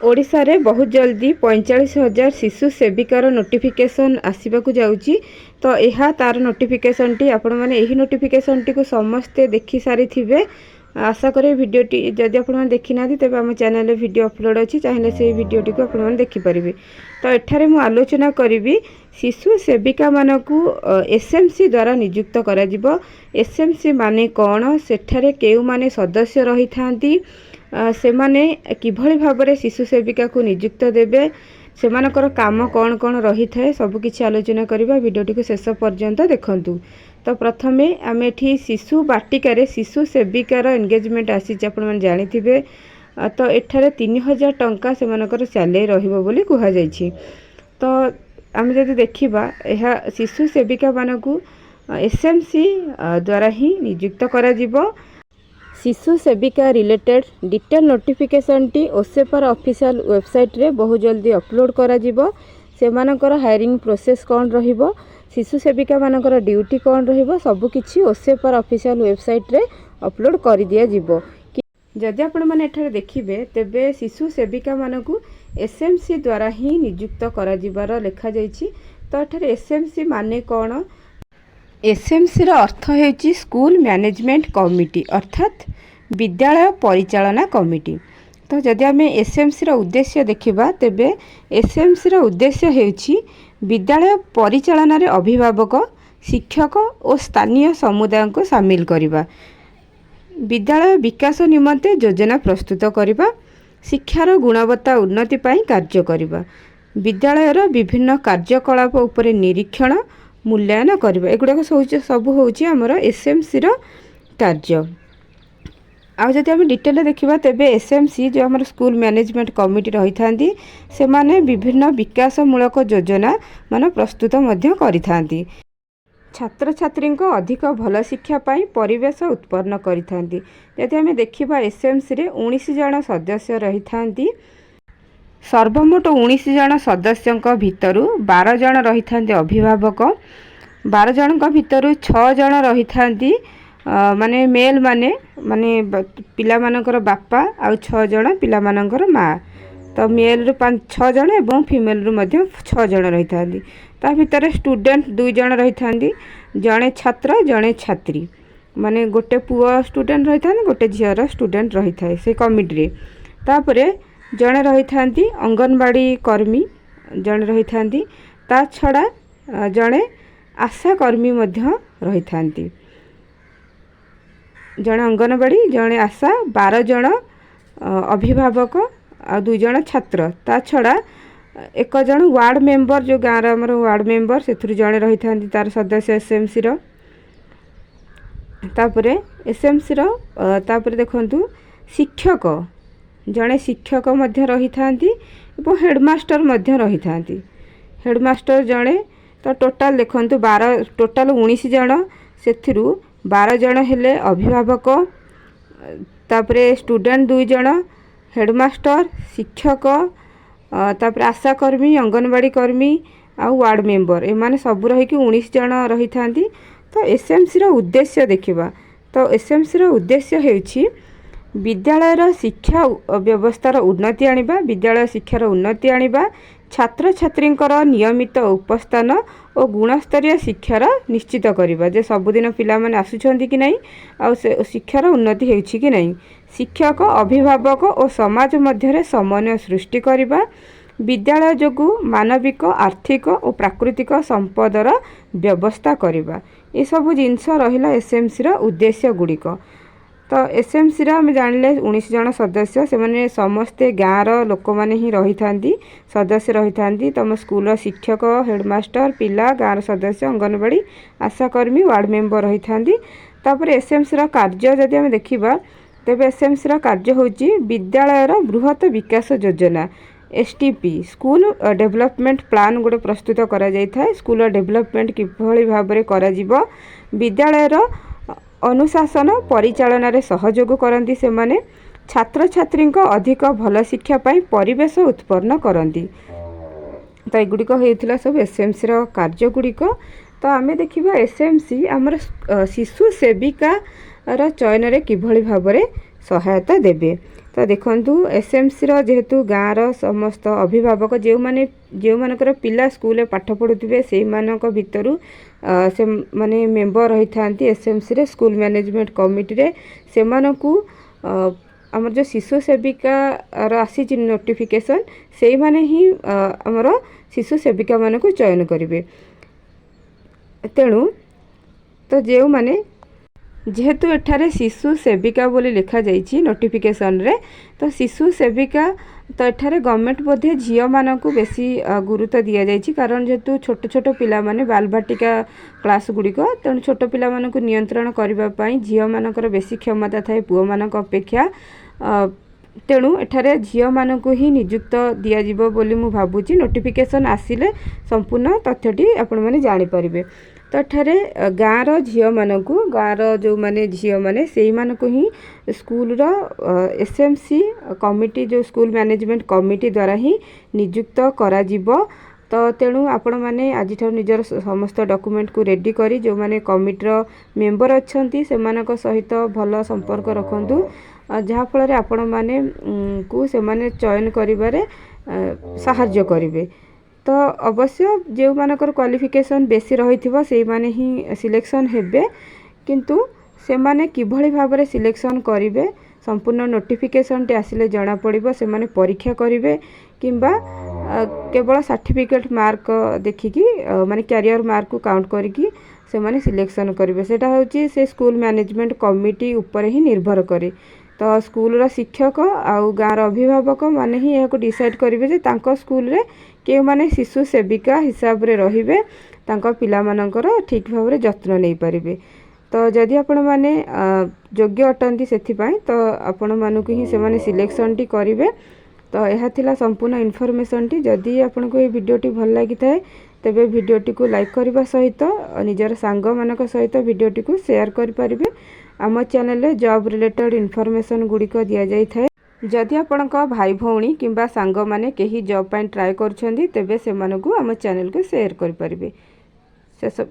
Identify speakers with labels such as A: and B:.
A: ओडिशा रे बहुत जल्दी 45,000 शिशु सेविकार नोटिफिकेशन आसवाक जाऊँगी। तो यह तार नोटिफिकेशन टी आपण मैंने यही नोटिफिकेशन टी को समस्ते देखि सारी थिबे। आशा करे भिडियोटी जदि आप देखी ना तेज आम चैनल वीडियो अपलोड अच्छी चाहिए से भिडियोटी को आपने देखिपारे। तो एठारे मु आलोचना करी शिशु सेविका मानकु एसएमसी द्वारा नियुक्त करा जिवो। एसएमसी माने कौन, सेठारे केउ माने सदस्य रही थांती, से माने किभली भाबरे शिशु सेविका को नियुक्त देबे, सेमानकर काम कौन कौन रही थाए सब किछि आलोचना करिबा। वीडियोटी को शेष पर्यंत देखंतु। तो प्रथमे आम एठी शिशु बाटिकार शिशु सेविकार एंगेजमेंट आसी आपण जानिथिबे। तो एठारे 3,000 टंका सेमानकर सैलरी रहिबो बोली कुहा जायछि। तो आम जदि देखिबा यह शिशु सेविका मानकु एसएमसी द्वारा ही नियुक्त करा जिवो। शिशु सेविका रिलेटेड डिटेल नोटिफिकेशन टी ओसेपर ऑफिशियल वेबसाइट रे बहुत जल्दी अपलोड करा जिवो। सेमानकर हायरिंग प्रोसेस कौन रहिबो, शिशु सेविका मानकर ड्यूटी कौन रहिबो, सब किछि ओसेपर ऑफिशियल वेबसाइट रे अपलोड कर दिया जिवो। जदि आपण माने एठारे देखिबे तेबे शिशु सेविका मानकु एसएमसी द्वारा ही नियुक्त करा जिवार लेखा जायछि। तो एठारे एसएमसी माने कौन, एसएमसी रो अर्थ हेछि स्कूल मैनेजमेंट कमिटी अर्थात विद्यालय परिचालना कमिटी। तो जदि आम एसएमसी रो उद्देश्य देखिबा तेबे एसएमसी रो उद्देश्य हेछि विद्यालय परिचालना रे अभिभावक, शिक्षक और स्थानीय समुदाय को शामिल करिबा, विद्यालय विकास निमंते योजना प्रस्तुत करिबा, शिक्षार गुणवत्ता उन्नति पाई कार्य करिबा, विद्यालयर विभिन्न कार्यकलाप उपरे निरीक्षण मूल्यांकन करिबा। एगुडा सब होछि हमर एसएमसी रो कार्य। आउ जदि आम डिटेल देखिबा तेबे एसएमसी जो हमर स्कूल मैनेजमेंट कमिटी रही थांती से माने विभिन्न विकासमूलक योजना मान प्रस्तुत मध्य करि थांती, छात्र छात्री को अधिक भल शिक्षा पाई परिवेश उत्पन्न करि थांती। जदि आम देखिबा एसएमसी रे 19 जन सदस्य रही थांती। सर्वमोट 19 जन सदस्यंक भितरु 12 जन रही थांती अभिभावक, 12 जनक भितरु 6 जन रही थांती माने मेल माने पिला मानकर बापा आ 6 जन पिला मानकर माँ। तो मेल रु 6 जन एवं फीमेल रु मध्य 6 जन रही थांती। ता भितर स्टूडेंट 2 जन रही थांती, जड़े छात्र जड़े छात्री, माने गोटे पुआ स्टूडेंट रही थांती गोटे झीर स्टूडेंट रही थाए से कमिटी रे। तापरे जड़े रही थांती अंगनवाड़ी कर्मी जड़े रही थांती, ता छड़ा जड़े आशा कर्मी मध्य रही थांती, जड़े अंगनवाड़ी जड़े आशा, 12 जन अभिभावक आ 2 जन छात्र, ता छड़ा 1 जन वार्ड मेंबर जो गाँव आमर वार्ड मेंबर से जड़े रही थांती तार सदस्य एसएमसी रो। तापरे एसएमसी रो तापरे देखंतु शिक्षक जड़े शिक्षक मध्य रही थांती एवं हेडमास्टर मध्य रही थांती। हेडमास्टर जड़े तो टोटाल देखंतु 12 टोटाल 19 जन से 12 जन हेले अभिभावक, तापरे स्टूडेंट 2 जन, हेडमास्टर, शिक्षक, तापरे आशाकर्मी, अंगनवाड़ी कर्मी आ वार्ड मेंबर एमाने सब रही कि 19 जन रही थांती। तो एसएमसी रो उद्देश्य देखिबा तो एसएमसी रो उद्देश्य हेउछि विद्यालयर शिक्षा व्यवस्थार उन्नति आनिबा, विद्यालय शिक्षार उन्नति आनिबा, छात्र छात्रींकर नियमित उपस्थान और गुणस्तरीय शिक्षार निश्चित करिबा जे सबुदिन पिला माने आसुछंती कि नहीं आ शिक्षार उन्नति हेउछि कि नहीं, शिक्षक अभिभावक और समाज मध्य समन्वय सृष्टि करिबा, विद्यालय जोगु मानविक आर्थिक और प्राकृतिक संपदर व्यवस्था करिबा। ये सब जिनस रहिला एसएमसी रो उद्देश्य गुड़िक। तो एसएमसी रो हम जानिले 19 जन सदस्य से माने समस्ते गाँव लोक मैंने ही रही थांती सदस्य रही थांती। तुम स्कूल शिक्षक, हेडमास्टर, पिला, गाँव सदस्य, अंगनवाड़ी, आशाकर्मी, वार्ड मेंबर रही थांती। तापर एसएमसी रो कार्य जदि हम देखिबा तेबे एसएमसी रो कार्य होची विद्यालयर बृहत विकास योजना एसटीपी स्कूल डेवलपमेंट प्लान गोटे प्रस्तुत करा जाय थाए। स्कूल डेवलपमेंट किभली भाबरे करा जिवो, विद्यालयर अनुशासन परिचालन रे सहयोग करती से माने, छात्र छात्री अधिक भल शिक्षा पाई परिवेश उत्पन्न करती। तो एगुड़िक होता सब एसएमसी रो कार्य गुड़िक। तो आम देखा एसएमसी आमर शिशु सेविका चयन रे किभली भाबरे सहायता देबे। तो देखंतु एसएमसी रो जेहेतु गाँव समस्त अभिभावक जो मानकर पिला स्कूल पाठ पढ़ुथिबे से मानक भितरु से माने मेंबर रही थांती एसएमसी रे स्कूल मैनेजमेंट कमिटी रे से मानकु आमर जो शिशु सेविका आसी नोटिफिकेशन से माने ही आमर शिशु सेविका मानकु चयन करिवे। तेणु तो जो माने जेहेतु एठारे शिशु सेविका बोली लिखा जाइछि नोटिफिकेशन रे तो शिशु सेविका तो एठारे गवर्नमेंट बोधे झियो मानकु बेसी गुरुत्व दिया जाइछि कारण जेहेतु छोट छोट पिला माने बालबाटिका क्लास गुड़िक तेणु छोट पिला मानकु नियंत्रण करबा पई झियो मानकर बेसी क्षमता थाए पुओ मानक अपेक्षा तेणु एठारे झियो मानकु ही नियुक्त दिया जिवो बोली मु भाबुछि। नोटिफिकेशन आसिले संपूर्ण तथ्यटी आपण माने जानि परिबे। तो एठारे गाँव झियो मानकु गाँव जो माने झियो माने सेही मानकु ही स्कूल रो एसएमसी कमिटी जो स्कूल मैनेजमेंट कमिटी द्वारा ही नियुक्त करा जिवो। तो तेणु आपण माने आज निजर समस्त डॉक्यूमेंट को रेडी करी जो माने कमिटी रो मेंबर अछंती से मानक सहित भल संपर्क रखंतु जहा फल आपण माने को से माने चयन करिबारे सहाय्य करिवे। तो अवश्य जो मानकर क्वालिफिकेशन बेसी रही से माने ही सिलेक्शन हेबे किंतु से माने किभली भाबरे सिलेक्शन करिवे संपूर्ण नोटिफिकेशन टे आसिले जना पड़िबो से माने परीक्षा करिवे किंबा केवल सर्टिफिकेट मार्क देखिकी माने कैरियर मार्क को काउंट करिकी से माने सिलेक्शन करिवे। सेटा होची से स्कूल मैनेजमेंट कमिटी ऊपर ही निर्भर करे। तो स्कूल रा शिक्षक आउ गाँव अभिभावक माने ही यह डिसाइड करेंगे जे तांको स्कूल रे के माने शिशु सेविका हिसाब रे रहिबे तांको पिला मानकर ठीक भाव रे जत्न नहीं पारिबे। तो जदि आपण माने योग्य अटंती सेथि पई तो आपण मानकु ही से माने सिलेक्शन टी करिवे। तो यह थिला संपूर्ण इन्फॉर्मेशन टी। जदि आपण को ये वीडियोटी भल लागि थाए तेबे वीडियोटी को लाइक करबा सहित निजर सांग मानक सहित वीडियोटी को शेयर करि परिबे। आम चैनल रे जॉब रिलेटेड इन्फॉर्मेशन गुड़िक दिया जाई थाए। जदि आपणक भाई भौणी किंबा सांग माने केही जॉब पई ट्राई करछंदी तेबे से मानकु आम चैनल को शेयर करि परिबे। से सब